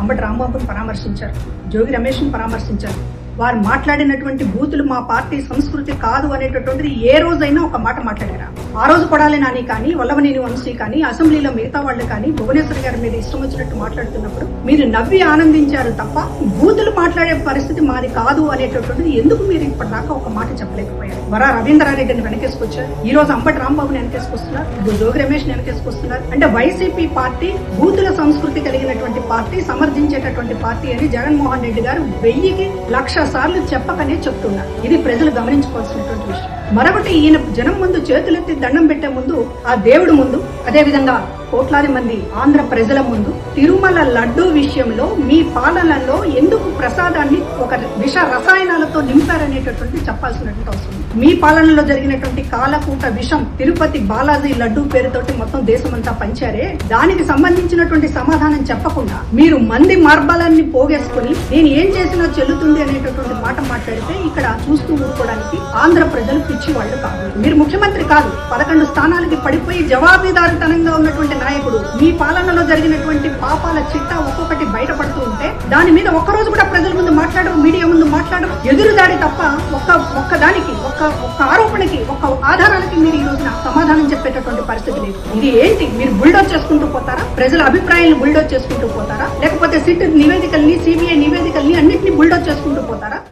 అంబటి రాంబాబుని పరామర్శించారు, జోగి రమేష్ని పరామర్శించారు. వారు మాట్లాడినటువంటి బూతులు మా పార్టీ సంస్కృతి కాదు అనేటటువంటిది ఏ రోజైనా ఒక మాట మాట్లాడారా? ఆ రోజు కొడాలి నాని కానీ, వల్లభనేని వంశీ కానీ, అసెంబ్లీలో మిగతా వాళ్ళు కానీ భువనేశ్వర్ గారి మీద ఇష్టం వచ్చినట్టు మాట్లాడుతున్నప్పుడు మీరు నవ్వి ఆనందించారు తప్ప బూతులు మాట్లాడే పరిస్థితి మాది కాదు అనేటటువంటిది ఎందుకు మీరు ఇప్పటిదాకా ఒక మాట చెప్పలేకపోయారు? వరా రవీంద్రారెడ్డిని వెనకేసుకొచ్చారు, ఈ రోజు అంబటి రాంబాబుని వెనకేసుకొస్తున్నారు, ఇప్పుడు జోగి రమేష్ వెనకేసుకొస్తున్నారు. అంటే వైసీపీ పార్టీ బూతుల సంస్కృతి కలిగినటువంటి పార్టీ, సమర్థించేటటువంటి పార్టీ అని జగన్మోహన్ రెడ్డి గారు 1000కి 1,00,000 సార్లు చెప్పకనే చెప్తున్నారు. ఇది ప్రజలు గమనించుకోవాల్సినటువంటి విషయం. మరొకటి, ఈయన జనం ముందు చేతులెత్తి దండం పెట్టే ముందు ఆ దేవుడి ముందు, అదే విధంగా కోట్లాది మంది ఆంధ్ర ప్రజల ముందు తిరుమల లడ్డూ విషయంలో మీ పాలనలో ఎందుకు ప్రసాదాన్ని ఒక విష రసాయనాలతో నింపారనేటటువంటి చెప్పాల్సినటువంటి అవసరం. మీ పాలనలో జరిగినటువంటి కాలకూట విషం తిరుపతి బాలాజీ లడ్డూ పేరుతోటి మొత్తం దేశమంతా పంచారే, దానికి సంబంధించినటువంటి సమాధానం చెప్పకుండా మీరు మంది మార్బలాన్ని పోగేసుకుని నేను ఏం చేసినా చెల్లుతుంది అనేటటువంటి మాట మాట్లాడితే ఇక్కడ చూస్తూ ఊరుకోవడానికి ఆంధ్ర ప్రజలు పిచ్చి వాళ్ళు కాదు. మీరు ముఖ్యమంత్రి కాదు, 11 స్థానాలకి పడిపోయి జవాబుదారితనంగా ఉన్నటువంటి నాయకుడు. మీ పాలనలో జరిగినటువంటి పాపాల చిట్టా ఒక్కొక్కటి బయటపడుతూ ఉంటే దాని మీద ఒక్కరోజు కూడా ప్రజల ముందు మాట్లాడరు, మీడియా ముందు మాట్లాడరు. ఎదురుదాడి తప్ప ఒక్క దానికి ఒక్క ఆరోపణకి ఒక్క ఆధారాలకి మీరు ఈ రోజున సమాధానం చెప్పేటటువంటి పరిస్థితి లేదు. ఇది ఏంటి? మీరు బుల్డోజ్ చేసుకుంటూ పోతారా? ప్రజల అభిప్రాయాలను బుల్డోజ్ చేసుకుంటూ పోతారా? లేకపోతే సిట్ నివేదికల్ని, సిబిఐ నివేదికల్ని అన్నింటినీ బుల్డోజ్ చేసుకుంటూ పోతారా?